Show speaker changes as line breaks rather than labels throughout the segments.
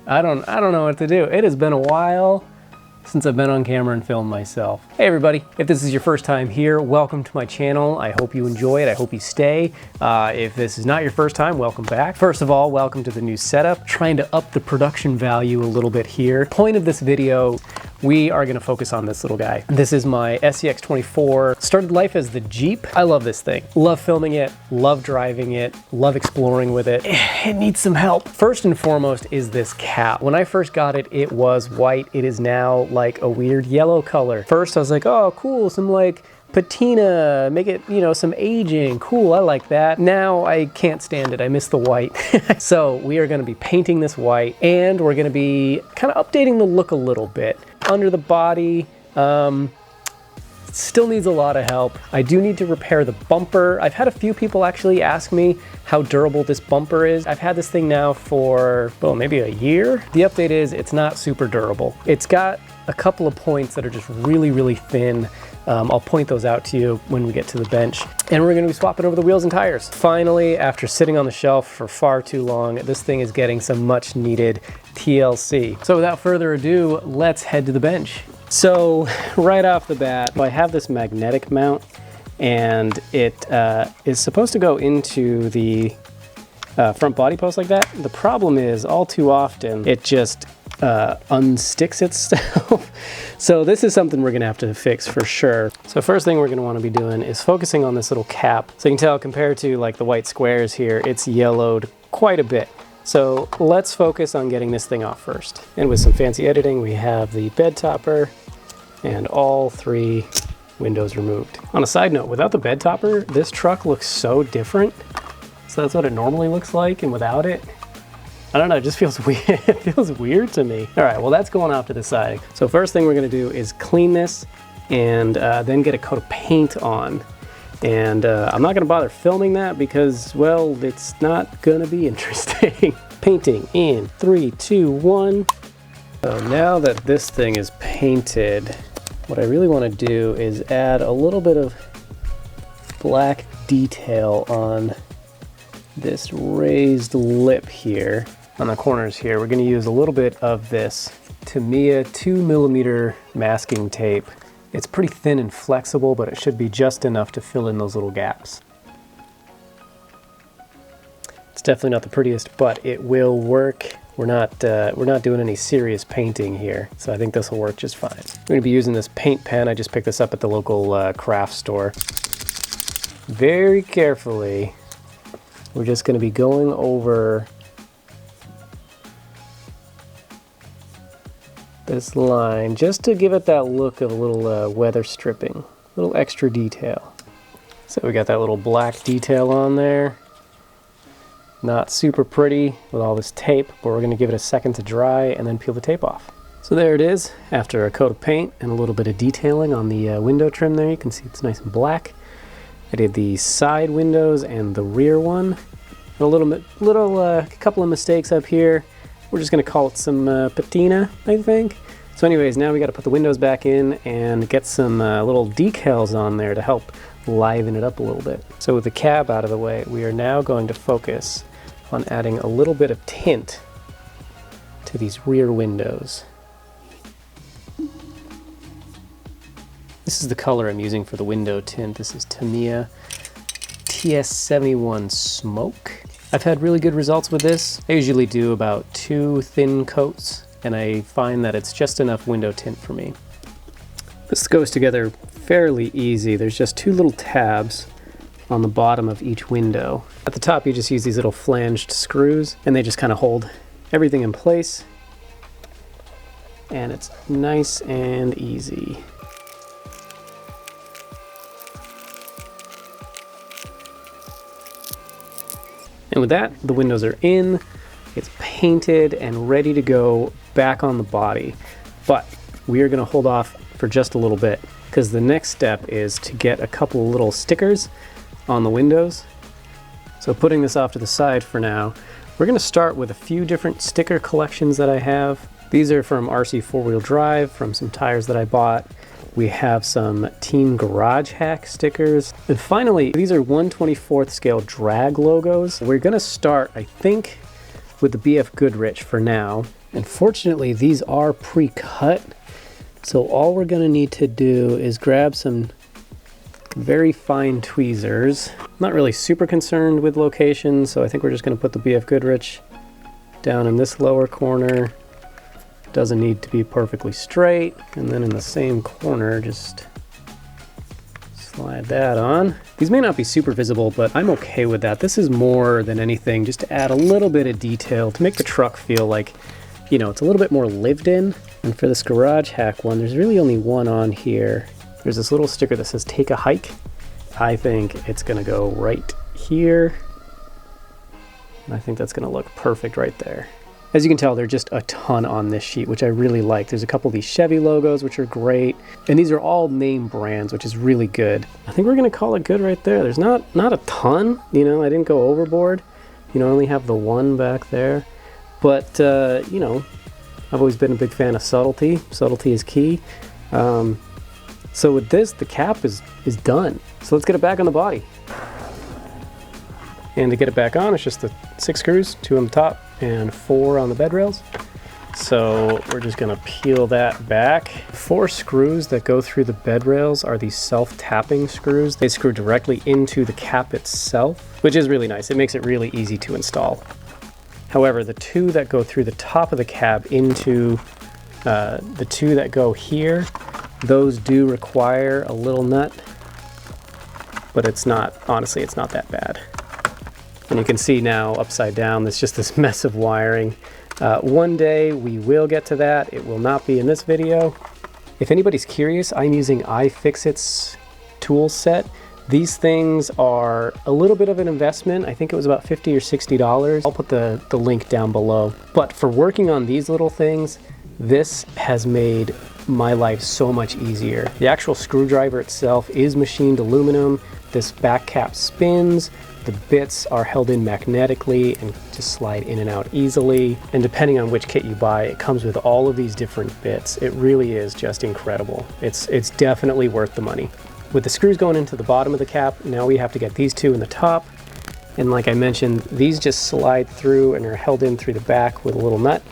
I don't know what to do. It has been a while since I've been on camera and filmed myself. Hey everybody, if this is your first time here, welcome to my channel. I hope you enjoy it, I hope you stay. If this is not your first time, welcome back. First of all, welcome to the new setup. Trying to up the production value a little bit here. Point of this video, we are gonna focus on this little guy. This is my SCX24. Started life as the Jeep. I love this thing. Love filming it, love driving it, love exploring with it. It needs some help. First and foremost is this cap. When I first got it, it was white. It is now like a weird yellow color. First I was like, oh cool, some like patina, make it, you know, some aging. Cool, I like that. Now I can't stand it, I miss the white. So we are gonna be painting this white and we're gonna be kind of updating the look a little bit. Under the body, still needs a lot of help. I do need to repair the bumper. I've had a few people actually ask me how durable this bumper is. I've had this thing now for, well, maybe a year. The update is it's not super durable. It's got a couple of points that are just really, really thin. I'll point those out to you when we get to the bench. And we're gonna be swapping over the wheels and tires. Finally, after sitting on the shelf for far too long, this thing is getting some much needed TLC. So without further ado, let's head to the bench. So right off the bat, I have this magnetic mount and it is supposed to go into the front body post like that. The problem is all too often it just unsticks itself. So this is something we're gonna have to fix for sure. So first thing we're gonna wanna be doing is focusing on this little cap. So you can tell compared to like the white squares here, it's yellowed quite a bit. So let's focus on getting this thing off first. And with some fancy editing, we have the bed topper and all 3 windows removed. On a side note, without the bed topper, this truck looks so different. So that's what it normally looks like, and without it, I don't know, it just feels weird. It feels weird to me. All right, well that's going off to the side. So first thing we're gonna do is clean this and then get a coat of paint on. And I'm not gonna bother filming that because, well, it's not gonna be interesting. Painting in 3, 2, 1. So now that this thing is painted, what I really wanna do is add a little bit of black detail on this raised lip here. On the corners here, we're gonna use a little bit of this Tamiya 2mm masking tape. It's pretty thin and flexible, but it should be just enough to fill in those little gaps. It's definitely not the prettiest, but it will work. We're not doing any serious painting here, so I think this will work just fine. I'm gonna be using this paint pen. I just picked this up at the local craft store. Very carefully, we're just gonna be going over this line just to give it that look of a little weather stripping, a little extra detail. So we got that little black detail on there. Not super pretty with all this tape, but we're gonna give it a second to dry and then peel the tape off. So there it is, after a coat of paint and a little bit of detailing on the window trim there. You can see it's nice and black. I did the side windows and the rear one. A couple of mistakes up here. We're just gonna call it some patina, I think. So anyways, now we gotta put the windows back in and get some little decals on there to help liven it up a little bit. So with the cab out of the way, we are now going to focus on adding a little bit of tint to these rear windows. This is the color I'm using for the window tint. This is Tamiya TS71 Smoke. I've had really good results with this. I usually do about 2 thin coats, and I find that it's just enough window tint for me. This goes together fairly easy. There's just 2 little tabs on the bottom of each window. At the top, you just use these little flanged screws, and they just kind of hold everything in place. And it's nice and easy. And with that, the windows are in, it's painted and ready to go back on the body. But we are gonna hold off for just a little bit because the next step is to get a couple little stickers on the windows. So putting this off to the side for now, we're gonna start with a few different sticker collections that I have. These are from RC4WD Drive, from some tires that I bought. We have some Team Garage Hack stickers. And finally, these are 1/24th scale drag logos. We're gonna start, I think, with the BF Goodrich for now. And fortunately, these are pre-cut. So all we're gonna need to do is grab some very fine tweezers. I'm not really super concerned with location, so I think we're just gonna put the BF Goodrich down in this lower corner. Doesn't need to be perfectly straight. And then in the same corner, just slide that on. These may not be super visible, but I'm okay with that. This is more than anything just to add a little bit of detail to make the truck feel like, you know, it's a little bit more lived in. And for this Garage Hack one, there's really only one on here. There's this little sticker that says take a hike. I think it's gonna go right here. And I think that's gonna look perfect right there. As you can tell, there are just a ton on this sheet, which I really like. There's a couple of these Chevy logos, which are great. And these are all name brands, which is really good. I think we're gonna call it good right there. There's not a ton, you know, I didn't go overboard. You know, I only have the one back there. But, you know, I've always been a big fan of subtlety. Subtlety is key. So with this, the cap is done. So let's get it back on the body. And to get it back on, it's just the 6 screws, 2 on the top and 4 on the bed rails. So we're just gonna peel that back. 4 screws that go through the bed rails are these self-tapping screws. They screw directly into the cap itself, which is really nice. It makes it really easy to install. However, the 2 that go through the top of the cab into the 2 that go here, those do require a little nut, but it's not, honestly, it's not that bad. And you can see now upside down, there's just this mess of wiring. One day we will get to that. It will not be in this video. If anybody's curious, I'm using iFixit's tool set. These things are a little bit of an investment. I think it was about $50 or $60. I'll put the link down below. But for working on these little things, this has made my life so much easier. The actual screwdriver itself is machined aluminum. This back cap spins. The bits are held in magnetically and just slide in and out easily. And depending on which kit you buy, it comes with all of these different bits. It really is just incredible. It's definitely worth the money. With the screws going into the bottom of the cap, now we have to get these 2 in the top. And like I mentioned, these just slide through and are held in through the back with a little nut.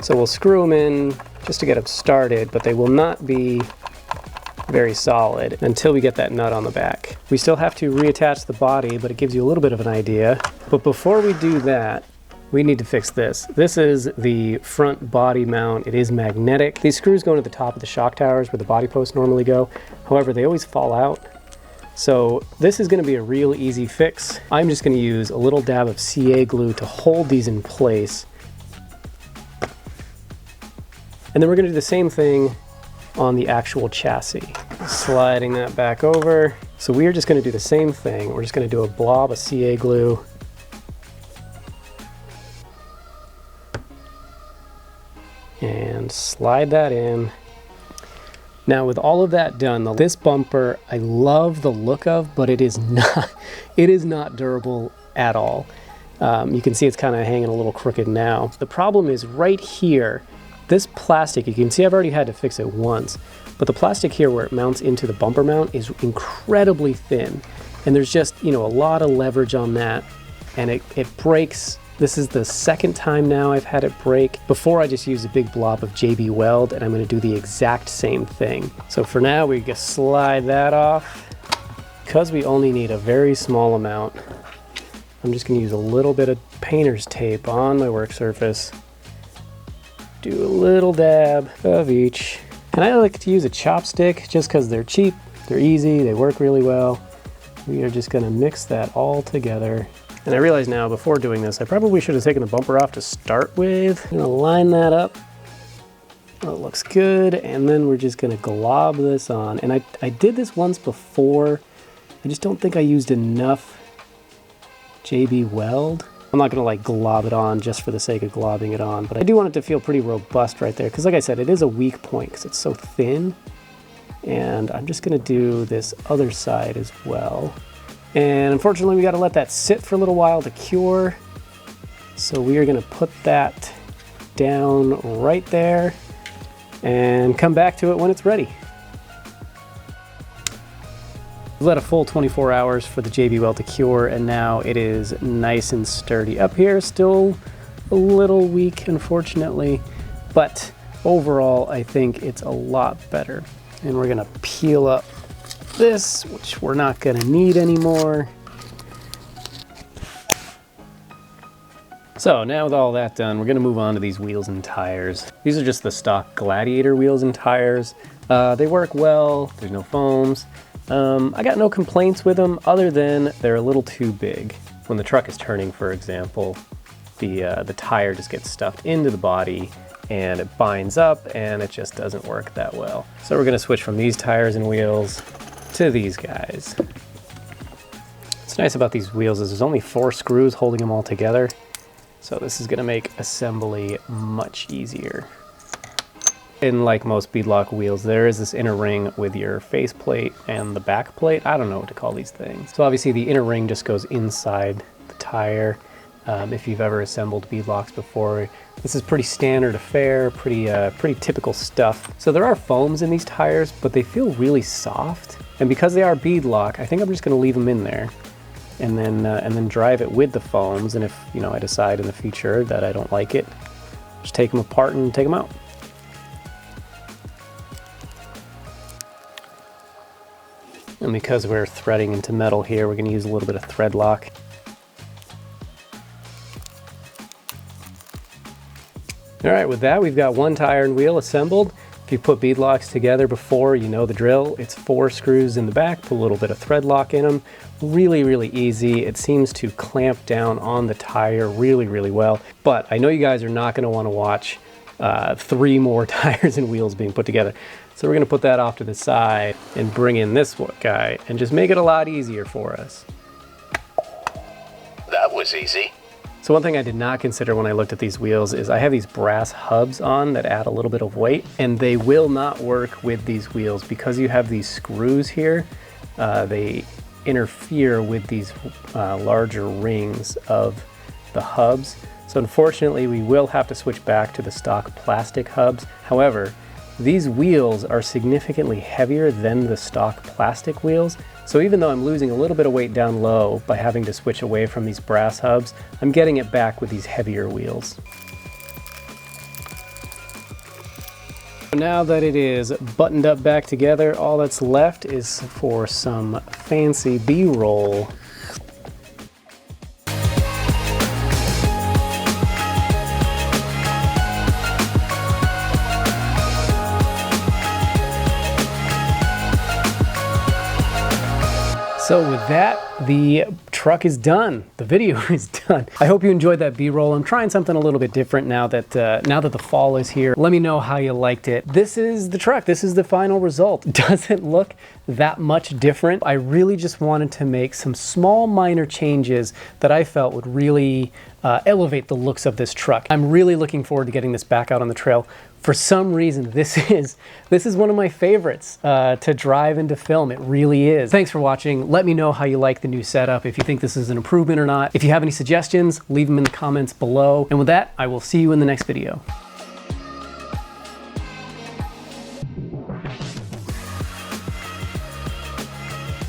So we'll screw them in just to get them started, but they will not be very solid until we get that nut on the back. We still have to reattach the body, but it gives you a little bit of an idea. But before we do that, we need to fix this. This is the front body mount. It is magnetic. These screws go into the top of the shock towers where the body posts normally go. However, they always fall out. So this is gonna be a real easy fix. I'm just gonna use a little dab of CA glue to hold these in place. And then we're gonna do the same thing on the actual chassis. Sliding that back over. So we are just gonna do the same thing. We're just gonna do a blob of CA glue. And slide that in. Now with all of that done, this bumper I love the look of, but it is not durable at all. You can see it's kind of hanging a little crooked now. The problem is right here, this plastic, you can see I've already had to fix it once, but the plastic here where it mounts into the bumper mount is incredibly thin. And there's just, you know, a lot of leverage on that, and it breaks. This is the second time now I've had it break. Before I just used a big blob of JB Weld, and I'm gonna do the exact same thing. So for now, we just slide that off. Because we only need a very small amount, I'm just gonna use a little bit of painter's tape on my work surface. Do a little dab of each. And I like to use a chopstick just because they're cheap, they're easy, they work really well. We are just gonna mix that all together. And I realize now, before doing this, I probably should have taken the bumper off to start with. I'm gonna line that up. Oh, it looks good. And then we're just gonna glob this on. And I did this once before. I just don't think I used enough JB Weld. I'm not gonna like glob it on just for the sake of globbing it on, but I do want it to feel pretty robust right there. Cause like I said, it is a weak point because it's so thin. And I'm just gonna do this other side as well. And unfortunately, we got to let that sit for a little while to cure. So we are going to put that down right there and come back to it when it's ready. We've let a full 24 hours for the JB Weld to cure, and now it is nice and sturdy. Up here, still a little weak, unfortunately, but overall, I think it's a lot better. And we're gonna peel up this, which we're not gonna need anymore. So now with all that done, we're gonna move on to these wheels and tires. These are just the stock Gladiator wheels and tires. They work well, there's no foams. I got no complaints with them other than they're a little too big. When the truck is turning, for example, the tire just gets stuffed into the body and it binds up and it just doesn't work that well. So we're gonna switch from these tires and wheels to these guys. What's nice about these wheels is there's only 4 screws holding them all together. So this is gonna make assembly much easier. And like most beadlock wheels, there is this inner ring with your face plate and the back plate. I don't know what to call these things. So obviously the inner ring just goes inside the tire. If you've ever assembled beadlocks before, this is pretty standard affair, pretty typical stuff. So there are foams in these tires, but they feel really soft. And because they are beadlock, I think I'm just gonna leave them in there and then drive it with the foams. And if I decide in the future that I don't like it, just take them apart and take them out. And because we're threading into metal here, we're gonna use a little bit of thread lock. All right, with that, we've got 1 tire and wheel assembled. If you put beadlocks together before, you know the drill. It's 4 screws in the back, put a little bit of thread lock in them. Really, really easy. It seems to clamp down on the tire really, really well. But I know you guys are not gonna wanna watch 3 more tires and wheels being put together. So we're gonna put that off to the side and bring in this guy and just make it a lot easier for us.
That was easy.
So one thing I did not consider when I looked at these wheels is I have these brass hubs on that add a little bit of weight, and they will not work with these wheels because you have these screws here. They interfere with these larger rings of the hubs. So unfortunately, we will have to switch back to the stock plastic hubs. However, these wheels are significantly heavier than the stock plastic wheels. So even though I'm losing a little bit of weight down low by having to switch away from these brass hubs, I'm getting it back with these heavier wheels. Now that it is buttoned up back together, all that's left is for some fancy B-roll. So with that, the truck is done. The video is done. I hope you enjoyed that B-roll. I'm trying something a little bit different now that the fall is here. Let me know how you liked it. This is the truck. This is the final result. It doesn't look that much different. I really just wanted to make some small minor changes that I felt would really elevate the looks of this truck. I'm really looking forward to getting this back out on the trail. For some reason, this is one of my favorites to drive and to film. It really is. Thanks for watching. Let me know how you like the new setup, if you think this is an improvement or not. If you have any suggestions, leave them in the comments below. And with that, I will see you in the next video.